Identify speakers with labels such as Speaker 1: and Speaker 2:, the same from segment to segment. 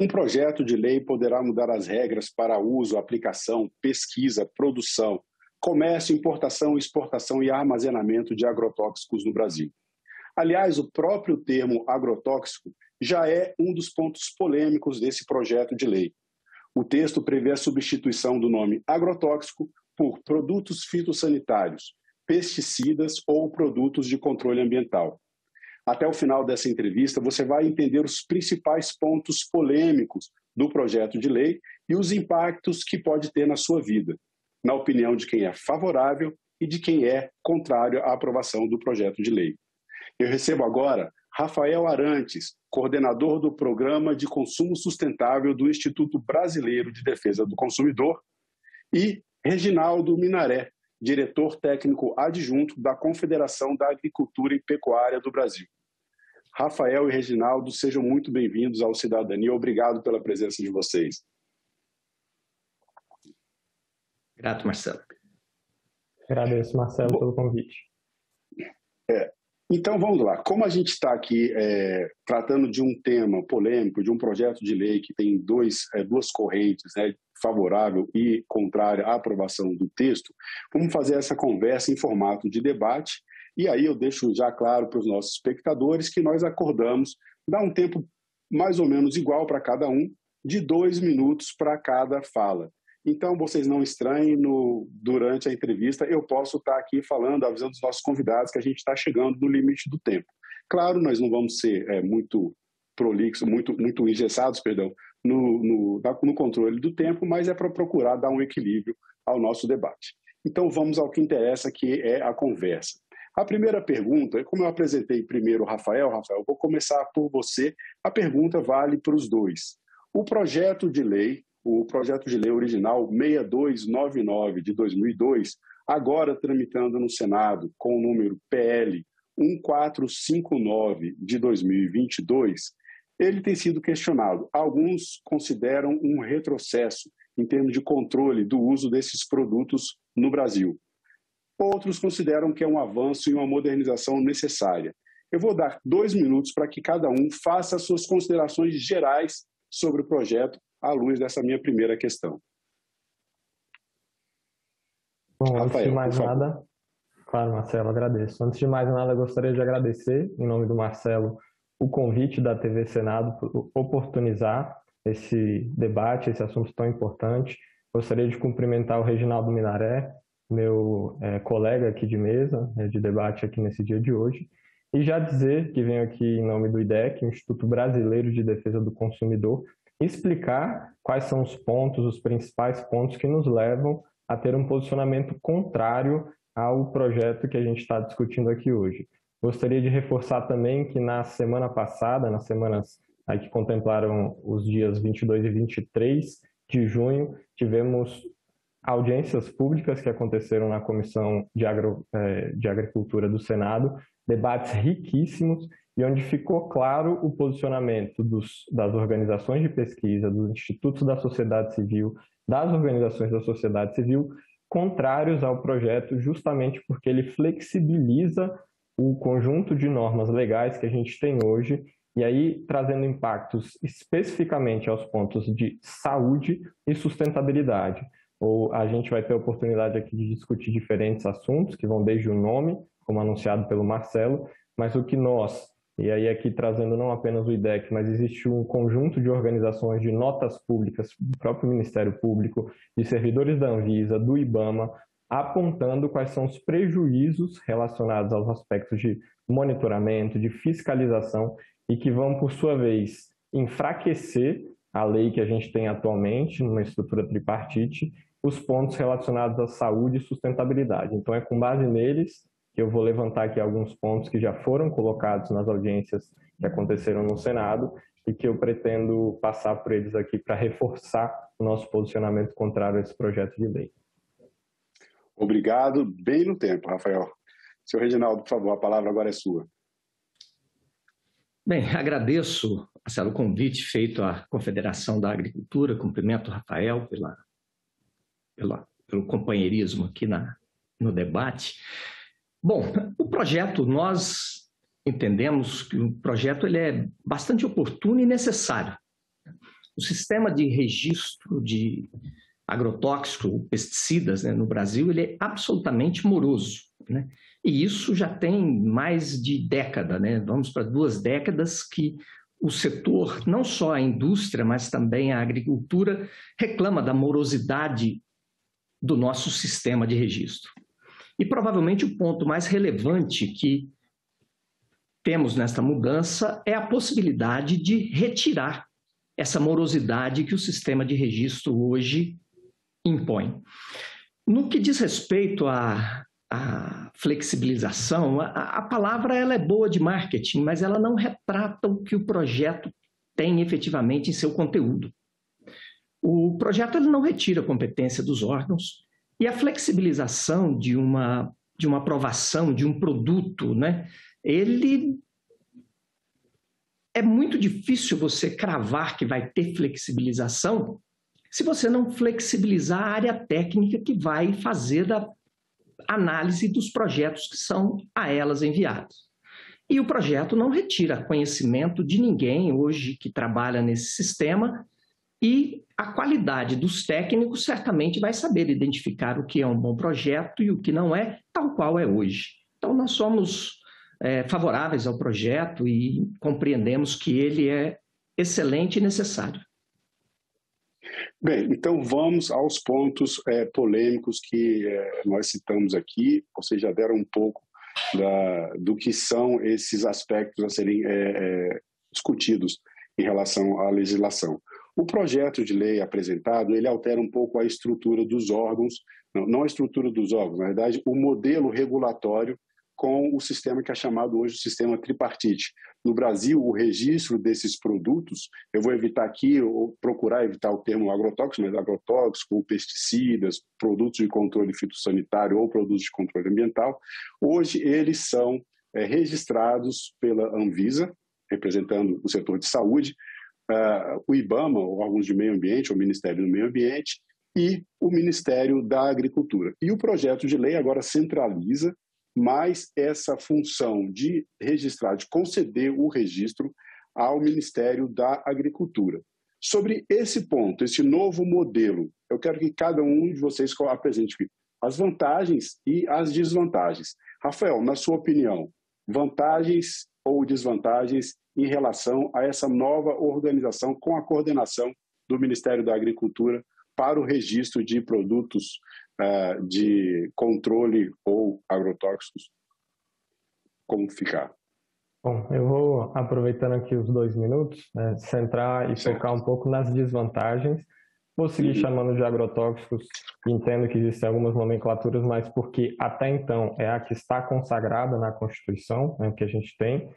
Speaker 1: Um projeto de lei poderá mudar as regras para uso, aplicação, pesquisa, produção, comércio, importação, exportação e armazenamento de agrotóxicos no Brasil. Aliás, o próprio termo agrotóxico já é um dos pontos polêmicos desse projeto de lei. O texto prevê a substituição do nome agrotóxico por produtos fitossanitários, pesticidas ou produtos de controle ambiental. Até o final dessa entrevista, você vai entender os principais pontos polêmicos do projeto de lei e os impactos que pode ter na sua vida, na opinião de quem é favorável e de quem é contrário à aprovação do projeto de lei. Eu recebo agora Rafael Arantes, coordenador do Programa de Consumo Sustentável do Instituto Brasileiro de Defesa do Consumidor, e Reginaldo Minaré, diretor técnico adjunto da Confederação da Agricultura e Pecuária do Brasil. Rafael e Reginaldo, sejam muito bem-vindos ao Cidadania. Obrigado pela presença de vocês.
Speaker 2: Grato, Marcelo.
Speaker 3: Agradeço, Marcelo, pelo convite.
Speaker 1: Então, vamos lá. Como a gente está aqui tratando de um tema polêmico, de um projeto de lei que tem duas correntes, né, favorável e contrária à aprovação do texto, vamos fazer essa conversa em formato de debate. E aí eu deixo já claro para os nossos espectadores que nós acordamos dar um tempo mais ou menos igual para cada um, de 2 minutos para cada fala. Então, vocês não estranhem, durante a entrevista eu posso estar aqui falando, avisando os nossos convidados que a gente está chegando no limite do tempo. Claro, nós não vamos ser muito prolixos, muito engessados, no controle do tempo, mas é para procurar dar um equilíbrio ao nosso debate. Então, vamos ao que interessa, que é a conversa. A primeira pergunta, como eu apresentei primeiro o Rafael, vou começar por você. A pergunta vale para os dois. O projeto de lei original 6299 de 2002, agora tramitando no Senado com o número PL 1459 de 2022, ele tem sido questionado. Alguns consideram um retrocesso em termos de controle do uso desses produtos no Brasil. Outros consideram que é um avanço e uma modernização necessária. Eu vou dar 2 minutos para que cada um faça as suas considerações gerais sobre o projeto à luz dessa minha primeira questão.
Speaker 3: Bom, antes de mais nada, claro, Marcelo, agradeço. Antes de mais nada, gostaria de agradecer, em nome do Marcelo, o convite da TV Senado por oportunizar esse debate, esse assunto tão importante. Gostaria de cumprimentar o Reginaldo Minaré, meu colega aqui de mesa, de debate aqui nesse dia de hoje, e já dizer que venho aqui em nome do IDEC, Instituto Brasileiro de Defesa do Consumidor, explicar quais são os principais pontos que nos levam a ter um posicionamento contrário ao projeto que a gente está discutindo aqui hoje. Gostaria de reforçar também que na semana passada, nas semanas aí que contemplaram os dias 22 e 23 de junho, tivemos audiências públicas que aconteceram na Comissão de Agricultura do Senado, debates riquíssimos e onde ficou claro o posicionamento das organizações de pesquisa, dos institutos da sociedade civil, das organizações da sociedade civil, contrários ao projeto, justamente porque ele flexibiliza o conjunto de normas legais que a gente tem hoje, e aí trazendo impactos especificamente aos pontos de saúde e sustentabilidade. Ou a gente vai ter a oportunidade aqui de discutir diferentes assuntos, que vão desde o nome, como anunciado pelo Marcelo, mas o que nós, e aí aqui trazendo não apenas o IDEC, mas existe um conjunto de organizações, de notas públicas, do próprio Ministério Público, de servidores da Anvisa, do IBAMA, apontando quais são os prejuízos relacionados aos aspectos de monitoramento, de fiscalização, e que vão, por sua vez, enfraquecer a lei que a gente tem atualmente, numa estrutura tripartite, os pontos relacionados à saúde e sustentabilidade. Então, é com base neles que eu vou levantar aqui alguns pontos que já foram colocados nas audiências que aconteceram no Senado e que eu pretendo passar por eles aqui para reforçar o nosso posicionamento contrário a esse projeto de lei.
Speaker 1: Obrigado, bem no tempo, Rafael. Senhor Reginaldo, por favor, a palavra agora é sua.
Speaker 2: Bem, agradeço, Marcelo, o convite feito à Confederação da Agricultura, cumprimento o Rafael pelo companheirismo aqui no debate. Bom, o projeto, nós entendemos que o projeto ele é bastante oportuno e necessário. o sistema de registro de agrotóxico, pesticidas, né, no Brasil, ele é absolutamente moroso, né? E isso já tem mais de década, né? Vamos para 2 décadas que o setor, não só a indústria, mas também a agricultura, reclama da morosidade do nosso sistema de registro. E provavelmente o ponto mais relevante que temos nesta mudança é a possibilidade de retirar essa morosidade que o sistema de registro hoje impõe. No que diz respeito à flexibilização, a palavra ela é boa de marketing, mas ela não retrata o que o projeto tem efetivamente em seu conteúdo. O projeto ele não retira a competência dos órgãos e a flexibilização de uma aprovação de um produto, né, ele é muito difícil você cravar que vai ter flexibilização se você não flexibilizar a área técnica que vai fazer da análise dos projetos que são a elas enviados. E o projeto não retira conhecimento de ninguém hoje que trabalha nesse sistema e a qualidade dos técnicos certamente vai saber identificar o que é um bom projeto e o que não é, tal qual é hoje. Então, nós somos favoráveis ao projeto e compreendemos que ele é excelente e necessário.
Speaker 1: Bem, então vamos aos pontos polêmicos que nós citamos aqui. Vocês já deram um pouco do que são esses aspectos a serem discutidos em relação à legislação. O projeto de lei apresentado, ele altera um pouco a estrutura dos órgãos, não a estrutura dos órgãos, na verdade, o modelo regulatório com o sistema que é chamado hoje de sistema tripartite. No Brasil, o registro desses produtos, eu vou evitar aqui, ou procurar evitar o termo agrotóxico, mas agrotóxico, pesticidas, produtos de controle fitossanitário ou produtos de controle ambiental, hoje eles são registrados pela Anvisa, representando o setor de saúde, o IBAMA, o órgão de meio ambiente, o Ministério do Meio Ambiente, e o Ministério da Agricultura. E o projeto de lei agora centraliza mais essa função de registrar, de conceder o registro ao Ministério da Agricultura. Sobre esse ponto, esse novo modelo, eu quero que cada um de vocês apresente as vantagens e as desvantagens. Rafael, na sua opinião, vantagens ou desvantagens em relação a essa nova organização com a coordenação do Ministério da Agricultura para o registro de produtos de controle ou agrotóxicos? Como ficar?
Speaker 3: Bom, eu vou, aproveitando aqui os 2 minutos, centrar e focar um pouco nas desvantagens. Vou seguir chamando de agrotóxicos, entendo que existem algumas nomenclaturas, mas porque até então é a que está consagrada na Constituição, né, que a gente tem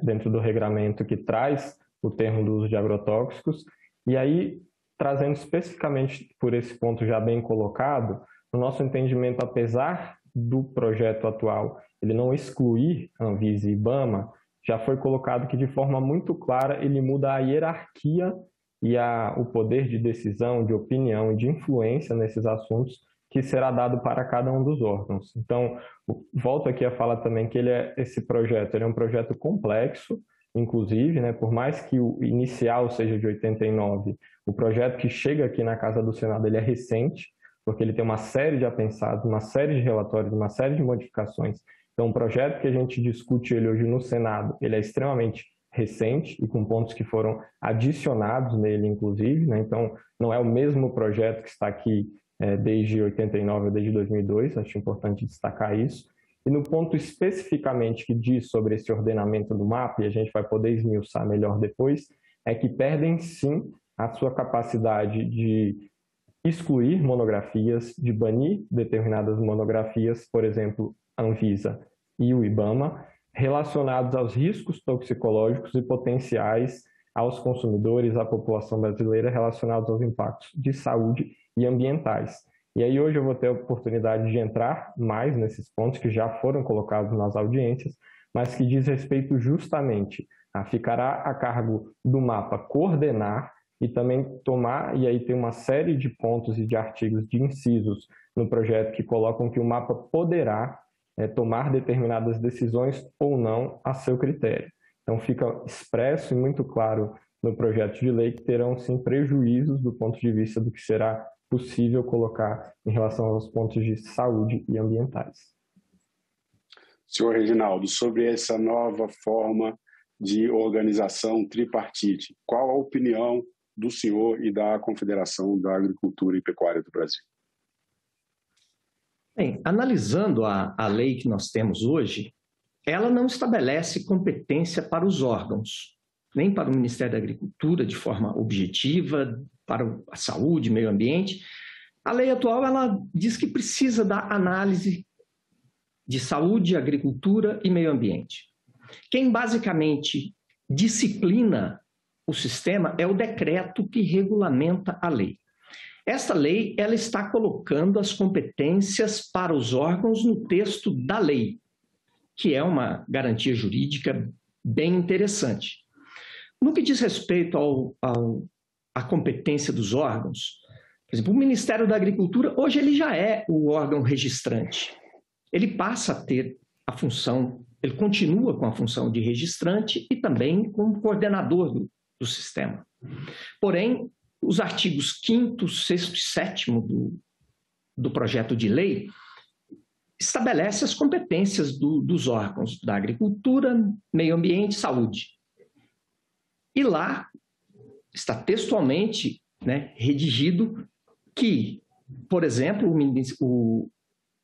Speaker 3: dentro do regramento que traz o termo do uso de agrotóxicos. E aí, trazendo especificamente por esse ponto já bem colocado, no nosso entendimento, apesar do projeto atual ele não excluir Anvisa e IBAMA, já foi colocado que de forma muito clara ele muda a hierarquia e o poder de decisão, de opinião, de influência nesses assuntos que será dado para cada um dos órgãos. Então, volto aqui a falar também que esse projeto ele é um projeto complexo, inclusive, né, por mais que o inicial seja de 89, o projeto que chega aqui na Casa do Senado ele é recente, porque ele tem uma série de apensados, uma série de relatórios, uma série de modificações. Então, o projeto que a gente discute ele hoje no Senado, ele é extremamente recente e com pontos que foram adicionados nele, inclusive, né? Então, não é o mesmo projeto que está aqui desde 89 ou desde 2002, acho importante destacar isso. E no ponto especificamente que diz sobre esse ordenamento do MAP, e a gente vai poder esmiuçar melhor depois, é que perdem sim a sua capacidade de excluir monografias, de banir determinadas monografias, por exemplo, a Anvisa e o IBAMA, relacionados aos riscos toxicológicos e potenciais aos consumidores, à população brasileira, relacionados aos impactos de saúde e ambientais. E aí hoje eu vou ter a oportunidade de entrar mais nesses pontos que já foram colocados nas audiências, mas que diz respeito justamente a ficará a cargo do MAPA coordenar e também tomar, e aí tem uma série de pontos e de artigos de incisos no projeto que colocam que o MAPA poderá tomar determinadas decisões ou não a seu critério. Então fica expresso e muito claro no projeto de lei que terão, sim, prejuízos do ponto de vista do que será possível colocar em relação aos pontos de saúde e ambientais.
Speaker 1: Senhor Reginaldo, sobre essa nova forma de organização tripartite, qual a opinião do senhor e da Confederação da Agricultura e Pecuária do Brasil?
Speaker 2: Bem, analisando a lei que nós temos hoje, ela não estabelece competência para os órgãos, nem para o Ministério da Agricultura de forma objetiva, para a saúde, meio ambiente. A lei atual ela diz que precisa da análise de saúde, agricultura e meio ambiente. Quem basicamente disciplina o sistema é o decreto que regulamenta a lei. Esta lei ela está colocando as competências para os órgãos no texto da lei, que é uma garantia jurídica bem interessante. No que diz respeito à competência dos órgãos, por exemplo, o Ministério da Agricultura, hoje ele já é o órgão registrante. Ele passa a ter a função, ele continua com a função de registrante e também como coordenador do sistema. Porém, os artigos 5º, 6º e 7º do projeto de lei estabelece as competências dos órgãos da agricultura, meio ambiente e saúde. E lá está textualmente, redigido que, por exemplo, o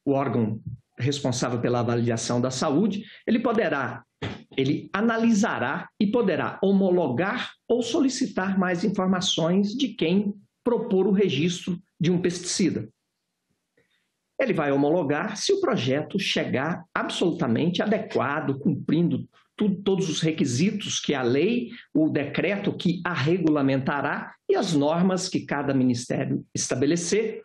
Speaker 2: órgão responsável pela avaliação da saúde, ele analisará e poderá homologar ou solicitar mais informações de quem propor o registro de um pesticida. Ele vai homologar se o projeto chegar absolutamente adequado, cumprindo todos os requisitos que a lei, o decreto que a regulamentará e as normas que cada ministério estabelecer.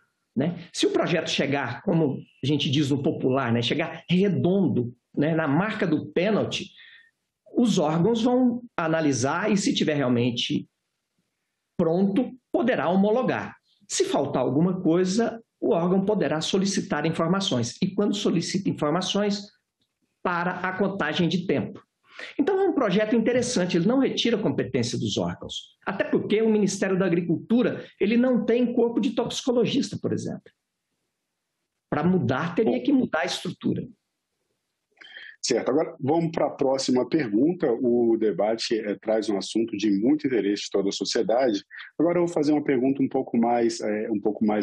Speaker 2: Se o projeto chegar, como a gente diz no popular, chegar redondo, na marca do pênalti, os órgãos vão analisar e, se tiver realmente pronto, poderá homologar. Se faltar alguma coisa, o órgão poderá solicitar informações. E quando solicita informações, para a contagem de tempo. Então, é um projeto interessante, ele não retira a competência dos órgãos. Até porque o Ministério da Agricultura ele não tem corpo de toxicologista, por exemplo. Para mudar, teria que mudar a estrutura.
Speaker 1: Certo. Agora, vamos para a próxima pergunta. O debate traz um assunto de muito interesse de toda a sociedade. Agora eu vou fazer uma pergunta um pouco mais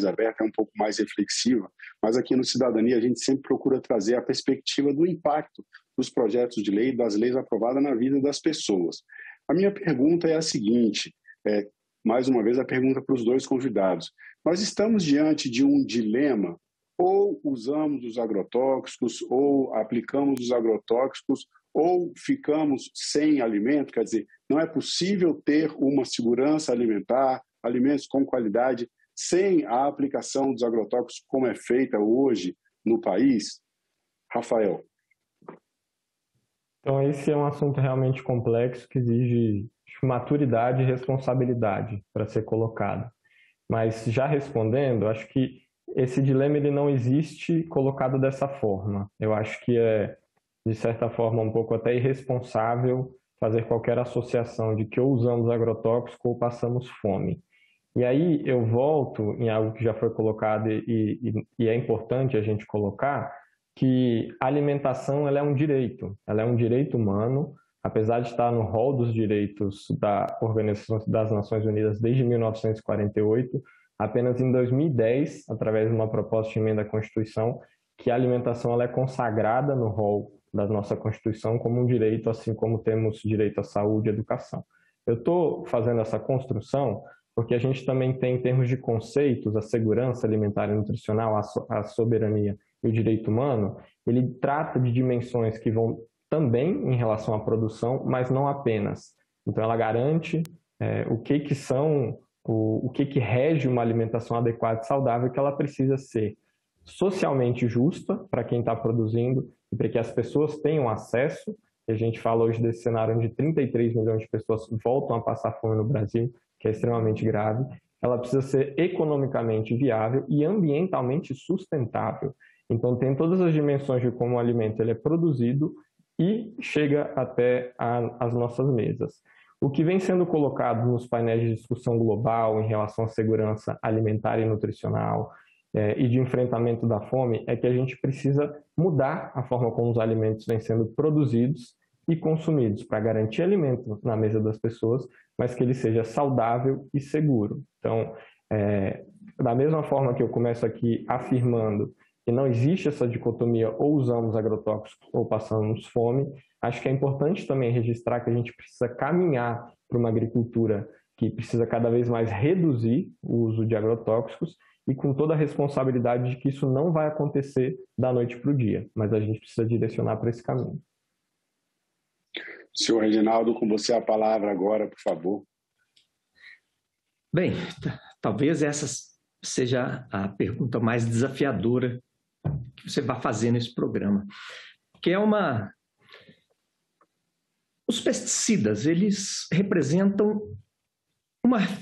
Speaker 1: aberta, um pouco mais reflexiva, mas aqui no Cidadania a gente sempre procura trazer a perspectiva do impacto dos projetos de lei, das leis aprovadas na vida das pessoas. A minha pergunta é a seguinte, mais uma vez a pergunta para os dois convidados. Nós estamos diante de um dilema: ou usamos os agrotóxicos, ou aplicamos os agrotóxicos, ou ficamos sem alimento, quer dizer, não é possível ter uma segurança alimentar, alimentos com qualidade, sem a aplicação dos agrotóxicos como é feita hoje no país? Rafael.
Speaker 3: Então, esse é um assunto realmente complexo que exige maturidade e responsabilidade para ser colocado. Mas, já respondendo, acho que esse dilema ele não existe colocado dessa forma. Eu acho que é, de certa forma, um pouco até irresponsável fazer qualquer associação de que ou usamos agrotóxico ou passamos fome. E aí eu volto em algo que já foi colocado e é importante a gente colocar, que a alimentação ela é um direito humano, apesar de estar no rol dos direitos da Organização das Nações Unidas desde 1948, apenas em 2010, através de uma proposta de emenda à Constituição, que a alimentação ela é consagrada no rol da nossa Constituição como um direito, assim como temos direito à saúde e educação. Eu estou fazendo essa construção porque a gente também tem, em termos de conceitos, a segurança alimentar e nutricional, a soberania e o direito humano, ele trata de dimensões que vão também em relação à produção, mas não apenas. Então, ela garante o que rege uma alimentação adequada e saudável, que ela precisa ser socialmente justa para quem está produzindo e para que as pessoas tenham acesso. E a gente fala hoje desse cenário onde 33 milhões de pessoas voltam a passar fome no Brasil, que é extremamente grave. Ela precisa ser economicamente viável e ambientalmente sustentável. Então, tem todas as dimensões de como o alimento ele é produzido e chega até as nossas mesas. O que vem sendo colocado nos painéis de discussão global em relação à segurança alimentar e nutricional e de enfrentamento da fome é que a gente precisa mudar a forma como os alimentos vêm sendo produzidos e consumidos para garantir alimento na mesa das pessoas, mas que ele seja saudável e seguro. Então, da mesma forma que eu começo aqui afirmando que não existe essa dicotomia ou usamos agrotóxicos ou passamos fome, acho que é importante também registrar que a gente precisa caminhar para uma agricultura que precisa cada vez mais reduzir o uso de agrotóxicos e com toda a responsabilidade de que isso não vai acontecer da noite para o dia, mas a gente precisa direcionar para esse caminho.
Speaker 1: Senhor Reginaldo, com você a palavra agora, por favor.
Speaker 2: Bem, talvez essa seja a pergunta mais desafiadora que você vai fazer nesse programa, que é Os pesticidas, eles representam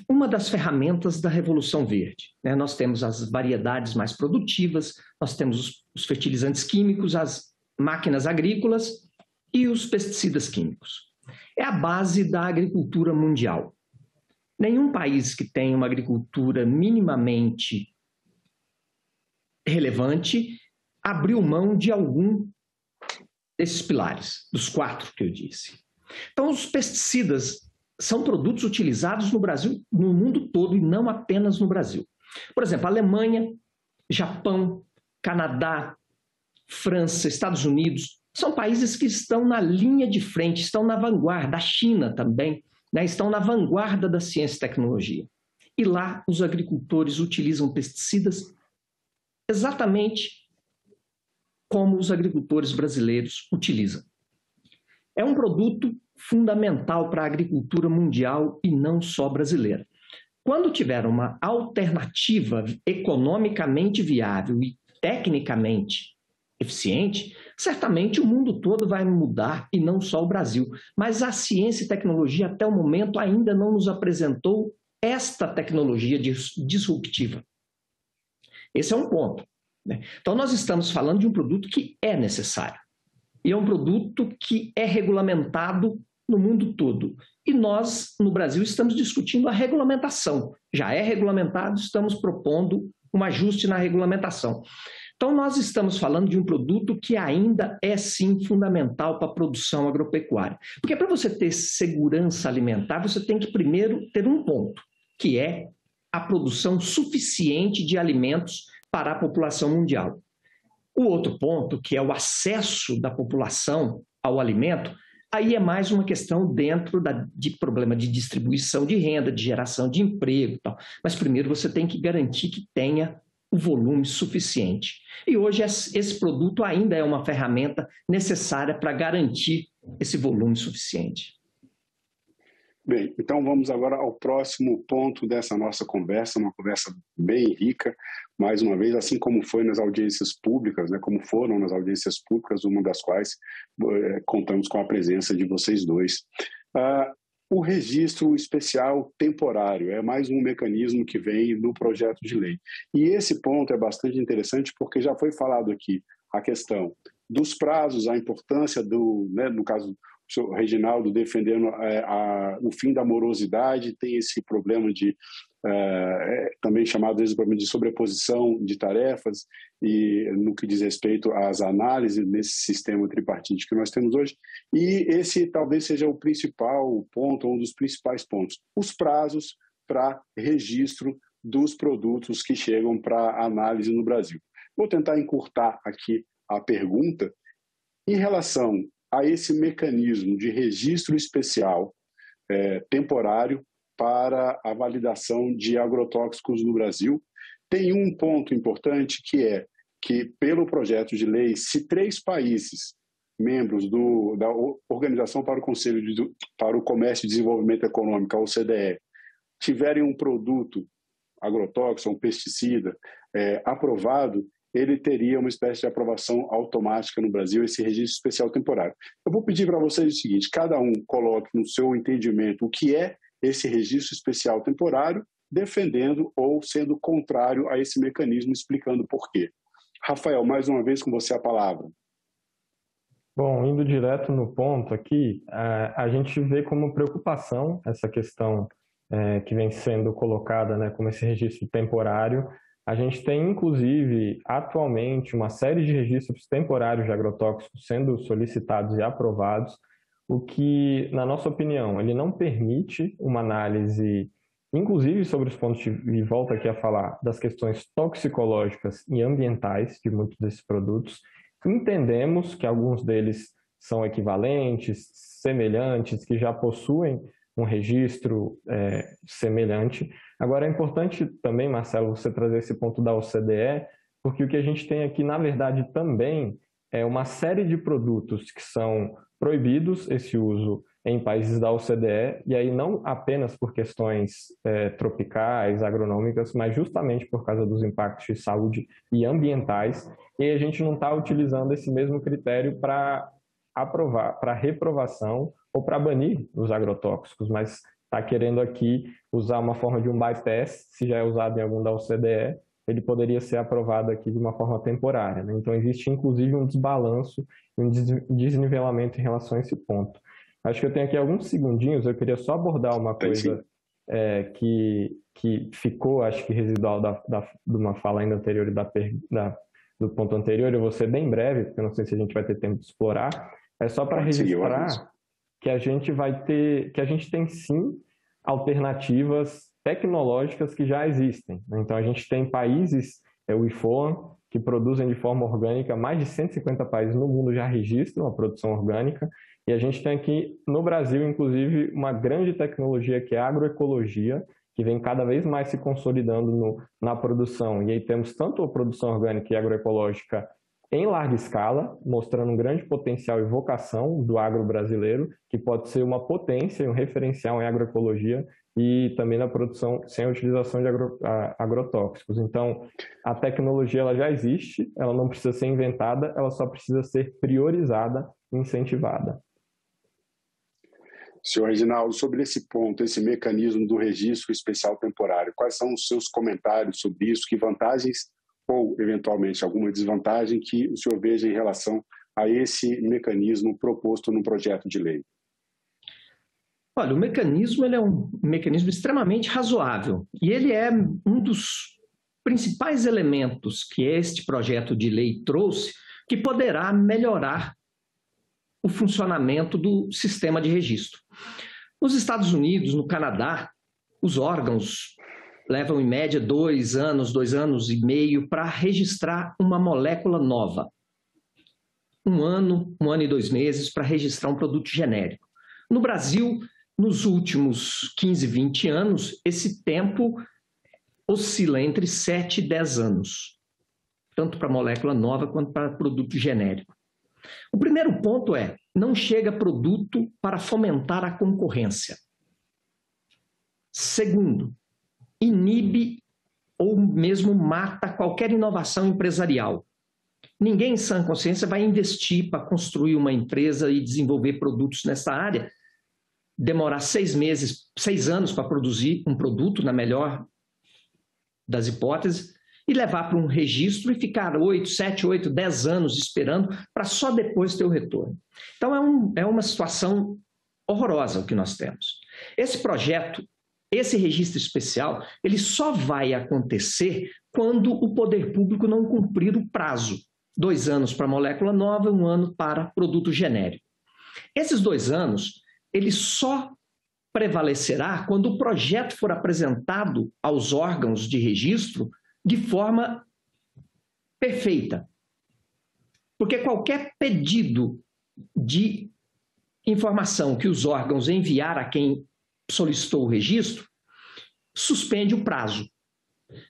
Speaker 2: uma das ferramentas da Revolução Verde, né? Nós temos as variedades mais produtivas, nós temos os fertilizantes químicos, as máquinas agrícolas e os pesticidas químicos. É a base da agricultura mundial. Nenhum país que tenha uma agricultura minimamente relevante abriu mão de algum desses pilares, dos 4 que eu disse. Então, os pesticidas são produtos utilizados no Brasil, no mundo todo, e não apenas no Brasil. Por exemplo, Alemanha, Japão, Canadá, França, Estados Unidos, são países que estão na linha de frente, estão na vanguarda. A China também, né, estão na vanguarda da ciência e tecnologia. E lá os agricultores utilizam pesticidas exatamente como os agricultores brasileiros utilizam. É um produto fundamental para a agricultura mundial e não só brasileira. Quando tiver uma alternativa economicamente viável e tecnicamente eficiente, certamente o mundo todo vai mudar e não só o Brasil. Mas a ciência e tecnologia até o momento ainda não nos apresentou esta tecnologia disruptiva. Esse é um ponto, né? Então nós estamos falando de um produto que é necessário. E é um produto que é regulamentado no mundo todo. E nós, no Brasil, estamos discutindo a regulamentação. Já é regulamentado, estamos propondo um ajuste na regulamentação. Então, nós estamos falando de um produto que ainda é, sim, fundamental para a produção agropecuária. Porque para você ter segurança alimentar, você tem que primeiro ter um ponto, que é a produção suficiente de alimentos para a população mundial. O outro ponto, que é o acesso da população ao alimento, aí é mais uma questão dentro de problema de distribuição de renda, de geração de emprego e tal. Mas primeiro você tem que garantir que tenha o volume suficiente. E hoje esse produto ainda é uma ferramenta necessária para garantir esse volume suficiente.
Speaker 1: Bem, então vamos agora ao próximo ponto dessa nossa conversa, uma conversa bem rica, mais uma vez, assim como foi nas audiências públicas, né, como foram nas audiências públicas, uma das quais contamos com a presença de vocês dois. O registro especial temporário é mais um mecanismo que vem no projeto de lei. E esse ponto é bastante interessante porque já foi falado aqui a questão dos prazos, a importância no caso o senhor Reginaldo defendendo o fim da morosidade, tem esse problema de, também chamado às vezes, problema de sobreposição de tarefas, e no que diz respeito às análises nesse sistema tripartite que nós temos hoje. E esse talvez seja o principal ponto, um dos principais pontos, os prazos para registro dos produtos que chegam para análise no Brasil. Vou tentar encurtar aqui a pergunta em relação a esse mecanismo de registro especial temporário para a validação de agrotóxicos no Brasil. Tem um ponto importante que é que, pelo projeto de lei, se 3 países membros da Organização para o Comércio e Desenvolvimento Econômico, a OCDE, tiverem um produto agrotóxico, um pesticida aprovado, ele teria uma espécie de aprovação automática no Brasil, esse registro especial temporário. Eu vou pedir para vocês o seguinte, cada um coloque no seu entendimento o que é esse registro especial temporário, defendendo ou sendo contrário a esse mecanismo, explicando por quê. Rafael, mais uma vez com você a palavra.
Speaker 3: Bom, indo direto no ponto aqui, a gente vê como preocupação essa questão que vem sendo colocada, né, como esse registro temporário. A gente tem, inclusive, atualmente, uma série de registros temporários de agrotóxicos sendo solicitados e aprovados, o que, na nossa opinião, ele não permite uma análise, inclusive sobre os pontos e volto aqui a falar, das questões toxicológicas e ambientais de muitos desses produtos. Entendemos que alguns deles são equivalentes, semelhantes, que já possuem um registro semelhante. Agora, é importante também, Marcelo, você trazer esse ponto da OCDE, porque o que a gente tem aqui, na verdade, também é uma série de produtos que são proibidos esse uso em países da OCDE, e aí não apenas por questões tropicais, agronômicas, mas justamente por causa dos impactos de saúde e ambientais, e a gente não está utilizando esse mesmo critério para aprovar, para reprovação ou para banir os agrotóxicos, mas está querendo aqui usar uma forma de um bypass, se já é usado em algum da OCDE, ele poderia ser aprovado aqui de uma forma temporária, né? Então existe inclusive um desbalanço, um desnivelamento em relação a esse ponto. Acho que eu tenho aqui alguns segundinhos, eu queria só abordar uma coisa que ficou, acho que residual de uma fala ainda anterior do ponto anterior. Eu vou ser bem breve, porque eu não sei se a gente vai ter tempo de explorar. É só para registrar que a gente tem sim alternativas tecnológicas que já existem. Então a gente tem países, o IFOAM, que produzem de forma orgânica, mais de 150 países no mundo já registram a produção orgânica, e a gente tem aqui no Brasil, inclusive, uma grande tecnologia que é a agroecologia, que vem cada vez mais se consolidando na produção. E aí temos tanto a produção orgânica e agroecológica em larga escala, mostrando um grande potencial e vocação do agro brasileiro, que pode ser uma potência e um referencial em agroecologia e também na produção sem a utilização de agrotóxicos. Então, a tecnologia ela já existe, ela não precisa ser inventada, ela só precisa ser priorizada e incentivada.
Speaker 1: Senhor Reginaldo, sobre esse ponto, esse mecanismo do registro especial temporário, quais são os seus comentários sobre isso? Que vantagens ou, eventualmente, alguma desvantagem que o senhor veja em relação a esse mecanismo proposto no projeto de lei?
Speaker 2: Olha, o mecanismo ele é um mecanismo extremamente razoável e ele é um dos principais elementos que este projeto de lei trouxe que poderá melhorar o funcionamento do sistema de registro. Nos Estados Unidos, no Canadá, os órgãos levam em média 2 anos, 2 anos e meio para registrar uma molécula nova. 1 ano e 2 meses para registrar um produto genérico. No Brasil, nos últimos 15, 20 anos, esse tempo oscila entre 7 e 10 anos, tanto para molécula nova quanto para produto genérico. O primeiro ponto é, não chega produto para fomentar a concorrência. Segundo, inibe ou mesmo mata qualquer inovação empresarial. Ninguém em sã consciência vai investir para construir uma empresa e desenvolver produtos nessa área, demorar 6 anos para produzir um produto, na melhor das hipóteses, e levar para um registro e ficar 7, 8, 10 anos esperando para só depois ter o retorno. Então é uma situação horrorosa o que nós temos. Esse projeto, esse registro especial, ele só vai acontecer quando o poder público não cumprir o prazo. 2 anos para molécula nova, 1 ano para produto genérico. Esses 2 anos, ele só prevalecerá quando o projeto for apresentado aos órgãos de registro de forma perfeita. Porque qualquer pedido de informação que os órgãos enviar a quem solicitou o registro, suspende o prazo.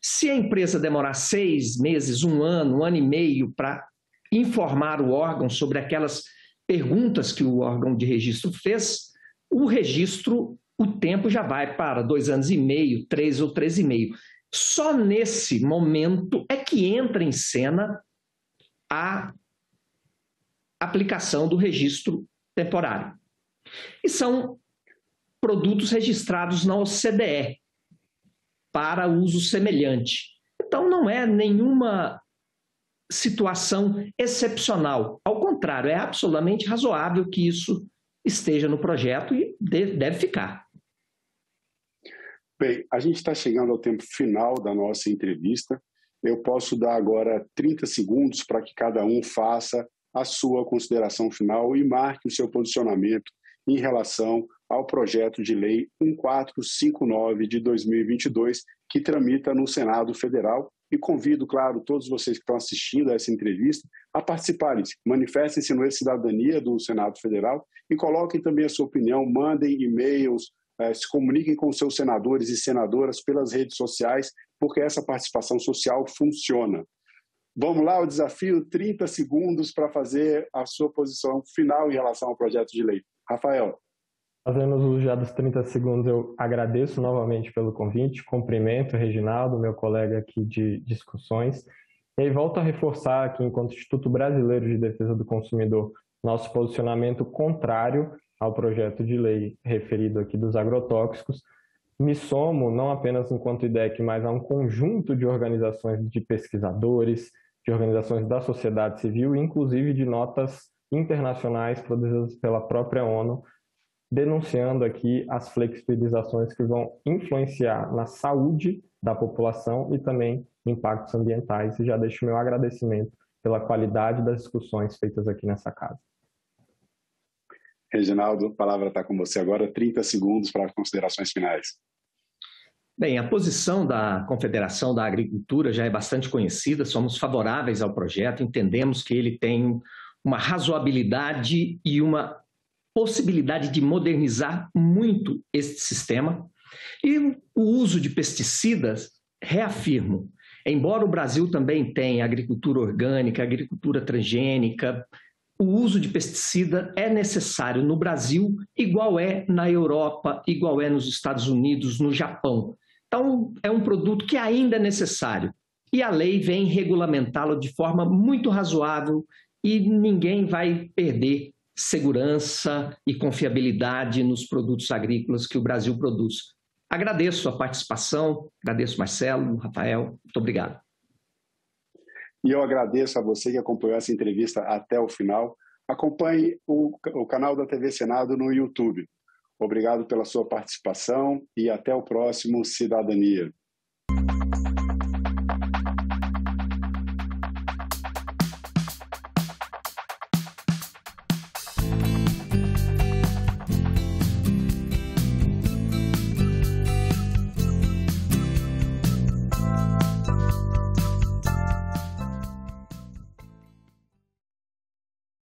Speaker 2: Se a empresa demorar 6 meses, 1 ano e meio para informar o órgão sobre aquelas perguntas que o órgão de registro fez, o registro, o tempo já vai para 2 anos e meio, 3 ou 3,5. Só nesse momento é que entra em cena a aplicação do registro temporário. E são produtos registrados na OCDE para uso semelhante. Então não é nenhuma situação excepcional. Ao contrário, é absolutamente razoável que isso esteja no projeto e deve ficar.
Speaker 1: Bem, a gente está chegando ao tempo final da nossa entrevista. Eu posso dar agora 30 segundos para que cada um faça a sua consideração final e marque o seu posicionamento em relação ao projeto de lei 1459 de 2022, que tramita no Senado Federal. E convido, claro, todos vocês que estão assistindo a essa entrevista a participarem. Manifestem-se no E-Cidadania do Senado Federal e coloquem também a sua opinião, mandem e-mails, se comuniquem com seus senadores e senadoras pelas redes sociais, porque essa participação social funciona. Vamos lá, o desafio, 30 segundos para fazer a sua posição final em relação ao projeto de lei. Rafael.
Speaker 3: Fazendo uso já dos 30 segundos, eu agradeço novamente pelo convite, cumprimento o Reginaldo, meu colega aqui de discussões, e aí volto a reforçar aqui, enquanto Instituto Brasileiro de Defesa do Consumidor, nosso posicionamento contrário ao projeto de lei referido aqui dos agrotóxicos. Me somo, não apenas enquanto IDEC, mas a um conjunto de organizações de pesquisadores, de organizações da sociedade civil, inclusive de notas internacionais produzidas pela própria ONU, denunciando aqui as flexibilizações que vão influenciar na saúde da população e também impactos ambientais. E já deixo meu agradecimento pela qualidade das discussões feitas aqui nessa casa.
Speaker 1: Reginaldo, a palavra está com você agora, 30 segundos para considerações finais.
Speaker 2: Bem, a posição da Confederação da Agricultura já é bastante conhecida, somos favoráveis ao projeto, entendemos que ele tem uma razoabilidade e uma possibilidade de modernizar muito este sistema. E o uso de pesticidas, reafirmo, embora o Brasil também tenha agricultura orgânica, agricultura transgênica, o uso de pesticida é necessário no Brasil, igual é na Europa, igual é nos Estados Unidos, no Japão. Então, é um produto que ainda é necessário. E a lei vem regulamentá-lo de forma muito razoável e ninguém vai perder segurança e confiabilidade nos produtos agrícolas que o Brasil produz. Agradeço a participação, agradeço Marcelo, Rafael, muito obrigado.
Speaker 1: E eu agradeço a você que acompanhou essa entrevista até o final. Acompanhe o canal da TV Senado no YouTube. Obrigado pela sua participação e até o próximo Cidadania.